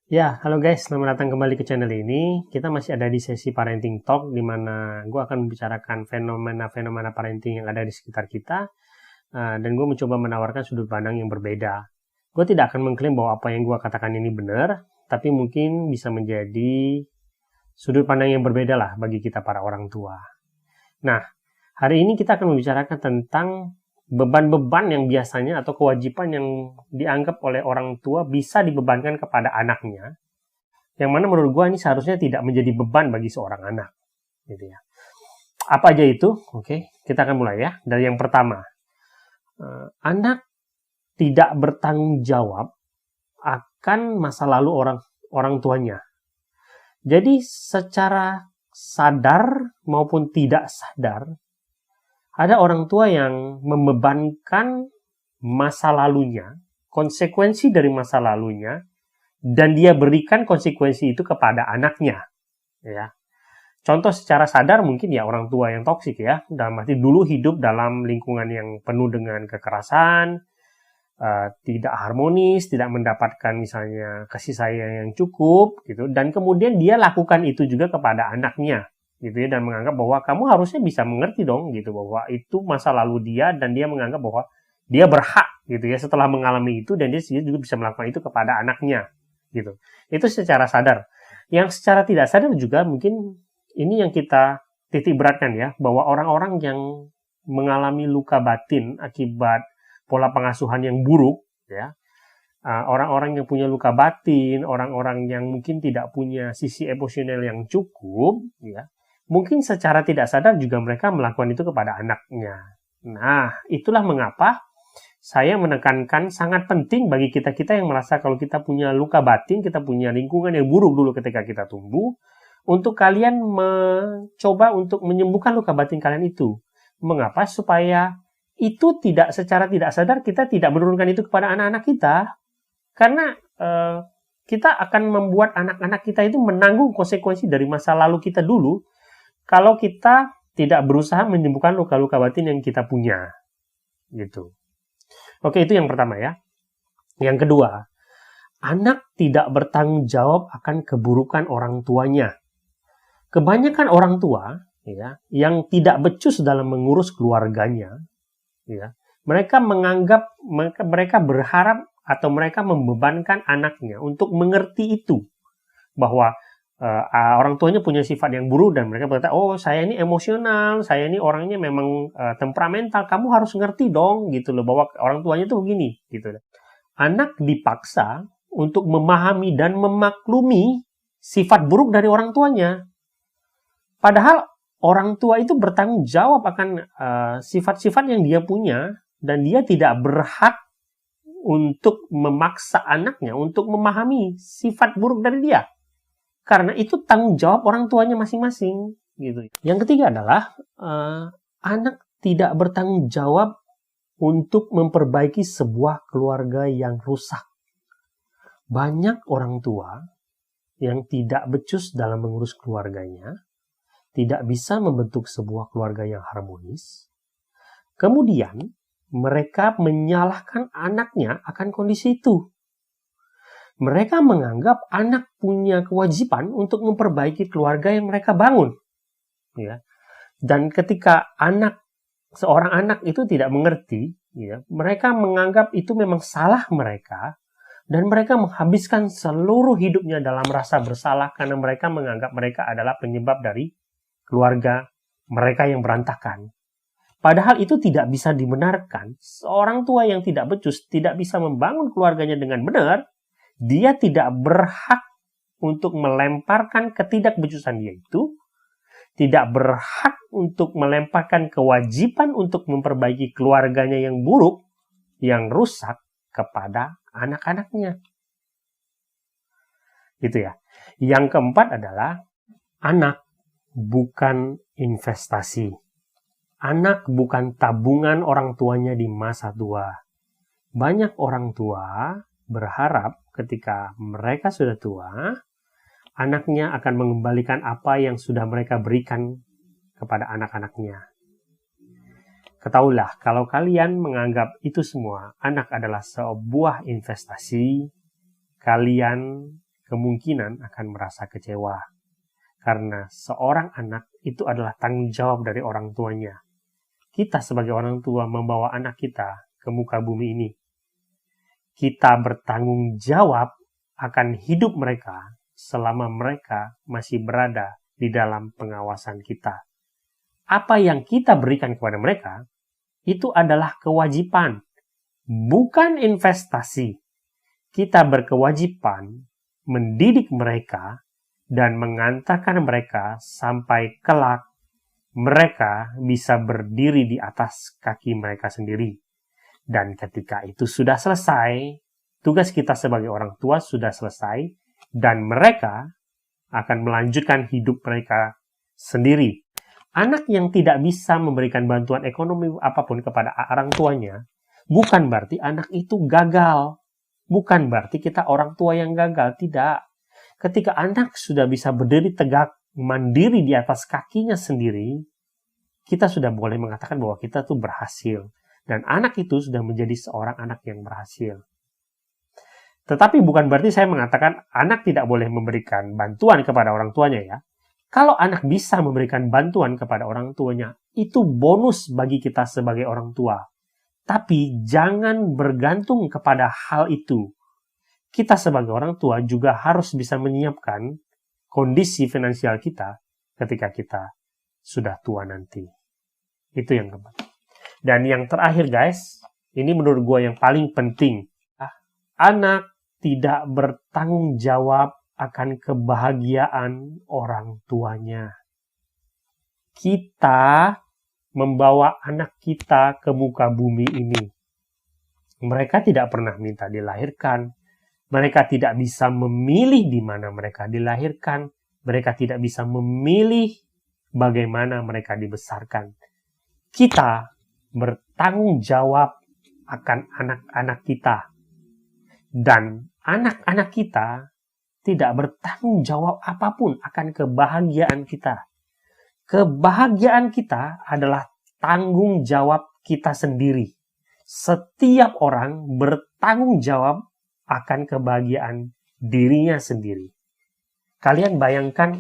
Ya, halo guys, selamat datang kembali ke channel ini. Kita masih ada di sesi Parenting Talk, di mana gue akan membicarakan fenomena-fenomena parenting yang ada di sekitar kita, dan gue mencoba menawarkan sudut pandang yang berbeda. Gue tidak akan mengklaim bahwa apa yang gue katakan ini benar, tapi mungkin bisa menjadi sudut pandang yang berbeda lah bagi kita para orang tua. Nah, hari ini kita akan membicarakan tentang beban-beban yang biasanya atau kewajiban yang dianggap oleh orang tua bisa dibebankan kepada anaknya, yang mana menurut gue ini seharusnya tidak menjadi beban bagi seorang anak, gitu ya. Apa aja itu? Oke, kita akan mulai ya. Dari yang pertama, anak tidak bertanggung jawab akan masa lalu orang tuanya. Jadi secara sadar maupun tidak sadar, ada orang tua yang membebankan masa lalunya, konsekuensi dari masa lalunya, dan dia berikan konsekuensi itu kepada anaknya. Ya. Contoh secara sadar mungkin ya orang tua yang toksik ya, dalam arti dulu hidup dalam lingkungan yang penuh dengan kekerasan, tidak harmonis, tidak mendapatkan misalnya kasih sayang yang cukup gitu, dan kemudian dia lakukan itu juga kepada anaknya gitu ya, dan menganggap bahwa kamu harusnya bisa mengerti dong gitu bahwa itu masa lalu dia, dan dia menganggap bahwa dia berhak gitu ya setelah mengalami itu, dan dia juga bisa melakukan itu kepada anaknya gitu. Itu secara sadar. Yang secara tidak sadar juga mungkin ini yang kita titik beratkan ya, bahwa orang-orang yang mengalami luka batin akibat pola pengasuhan yang buruk ya, orang-orang yang punya luka batin, orang-orang yang mungkin tidak punya sisi emosional yang cukup ya, mungkin secara tidak sadar juga mereka melakukan itu kepada anaknya. Nah, itulah mengapa saya menekankan sangat penting bagi kita-kita yang merasa kalau kita punya luka batin, kita punya lingkungan yang buruk dulu ketika kita tumbuh, untuk kalian mencoba untuk menyembuhkan luka batin kalian itu. Mengapa? Supaya itu tidak secara tidak sadar kita tidak menurunkan itu kepada anak-anak kita. Karena kita akan membuat anak-anak kita itu menanggung konsekuensi dari masa lalu kita dulu kalau kita tidak berusaha menyembuhkan luka-luka batin yang kita punya. Gitu. Oke, itu yang pertama ya. Yang kedua, anak tidak bertanggung jawab akan keburukan orang tuanya. Kebanyakan orang tua ya, yang tidak becus dalam mengurus keluarganya, ya, mereka menganggap, mereka berharap atau mereka membebankan anaknya untuk mengerti itu, bahwa orang tuanya punya sifat yang buruk, dan mereka berkata, oh saya ini emosional, saya ini orangnya memang temperamental, kamu harus ngerti dong gitu loh, bahwa orang tuanya tuh begini gitu. Anak dipaksa untuk memahami dan memaklumi sifat buruk dari orang tuanya, padahal orang tua itu bertanggung jawab akan sifat-sifat yang dia punya, dan dia tidak berhak untuk memaksa anaknya untuk memahami sifat buruk dari dia. Karena itu tanggung jawab orang tuanya masing-masing. Gitu. Yang ketiga adalah anak tidak bertanggung jawab untuk memperbaiki sebuah keluarga yang rusak. Banyak orang tua yang tidak becus dalam mengurus keluarganya, tidak bisa membentuk sebuah keluarga yang harmonis. Kemudian mereka menyalahkan anaknya akan kondisi itu. Mereka menganggap anak punya kewajiban untuk memperbaiki keluarga yang mereka bangun. Ya. Dan ketika seorang anak itu tidak mengerti, ya, mereka menganggap itu memang salah mereka, dan mereka menghabiskan seluruh hidupnya dalam rasa bersalah karena mereka menganggap mereka adalah penyebab dari keluarga mereka yang berantakan. Padahal itu tidak bisa dibenarkan. Seorang tua yang tidak becus tidak bisa membangun keluarganya dengan benar. Dia tidak berhak untuk melemparkan ketidakbecusan dia itu, tidak berhak untuk melemparkan kewajiban untuk memperbaiki keluarganya yang buruk, yang rusak, kepada anak-anaknya. Gitu ya. Yang keempat adalah anak bukan investasi. Anak bukan tabungan orang tuanya di masa tua. Banyak orang tua berharap ketika mereka sudah tua, anaknya akan mengembalikan apa yang sudah mereka berikan kepada anak-anaknya. Ketahuilah, kalau kalian menganggap itu semua, anak adalah sebuah investasi, kalian kemungkinan akan merasa kecewa. Karena seorang anak itu adalah tanggung jawab dari orang tuanya. Kita sebagai orang tua membawa anak kita ke muka bumi ini. Kita bertanggung jawab akan hidup mereka selama mereka masih berada di dalam pengawasan kita. Apa yang kita berikan kepada mereka, itu adalah kewajiban, bukan investasi. Kita berkewajiban mendidik mereka dan mengantarkan mereka sampai kelak mereka bisa berdiri di atas kaki mereka sendiri. Dan ketika itu sudah selesai, tugas kita sebagai orang tua sudah selesai, dan mereka akan melanjutkan hidup mereka sendiri. Anak yang tidak bisa memberikan bantuan ekonomi apapun kepada orang tuanya, bukan berarti anak itu gagal. Bukan berarti kita orang tua yang gagal, tidak. Ketika anak sudah bisa berdiri tegak, mandiri di atas kakinya sendiri, kita sudah boleh mengatakan bahwa kita tuh berhasil. Dan anak itu sudah menjadi seorang anak yang berhasil. Tetapi bukan berarti saya mengatakan anak tidak boleh memberikan bantuan kepada orang tuanya ya. Kalau anak bisa memberikan bantuan kepada orang tuanya, itu bonus bagi kita sebagai orang tua. Tapi jangan bergantung kepada hal itu. Kita sebagai orang tua juga harus bisa menyiapkan kondisi finansial kita ketika kita sudah tua nanti. Itu yang keempat. Dan yang terakhir guys, ini menurut gue yang paling penting. Anak tidak bertanggung jawab akan kebahagiaan orang tuanya. Kita membawa anak kita ke muka bumi ini. Mereka tidak pernah minta dilahirkan. Mereka tidak bisa memilih di mana mereka dilahirkan. Mereka tidak bisa memilih bagaimana mereka dibesarkan. Kita bertanggung jawab akan anak-anak kita. Dan anak-anak kita tidak bertanggung jawab apapun akan kebahagiaan kita. Kebahagiaan kita adalah tanggung jawab kita sendiri. Setiap orang bertanggung jawab akan kebahagiaan dirinya sendiri. Kalian bayangkan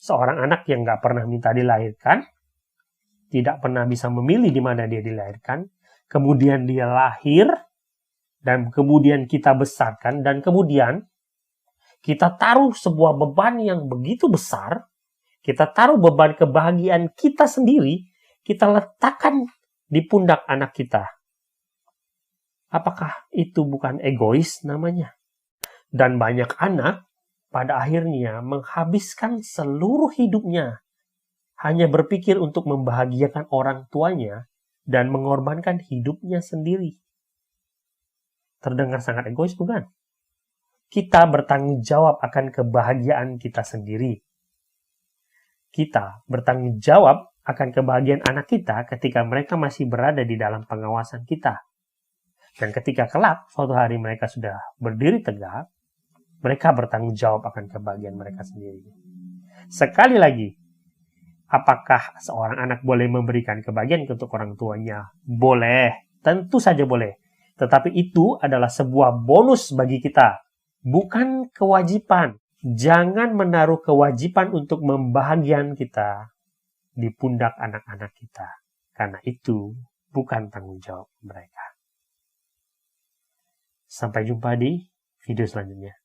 seorang anak yang gak pernah minta dilahirkan, tidak pernah bisa memilih di mana dia dilahirkan, kemudian dia lahir, dan kemudian kita besarkan, dan kemudian kita taruh sebuah beban yang begitu besar, kita taruh beban kebahagiaan kita sendiri, kita letakkan di pundak anak kita. Apakah itu bukan egois namanya? Dan banyak anak pada akhirnya menghabiskan seluruh hidupnya hanya berpikir untuk membahagiakan orang tuanya dan mengorbankan hidupnya sendiri. Terdengar sangat egois, bukan? Kita bertanggung jawab akan kebahagiaan kita sendiri. Kita bertanggung jawab akan kebahagiaan anak kita ketika mereka masih berada di dalam pengawasan kita. Dan ketika kelak, suatu hari mereka sudah berdiri tegak, mereka bertanggung jawab akan kebahagiaan mereka sendiri. Sekali lagi, apakah seorang anak boleh memberikan kebahagiaan untuk orang tuanya? Boleh, tentu saja boleh. Tetapi itu adalah sebuah bonus bagi kita, bukan kewajiban. Jangan menaruh kewajiban untuk membahagiakan kita di pundak anak-anak kita. Karena itu bukan tanggung jawab mereka. Sampai jumpa di video selanjutnya.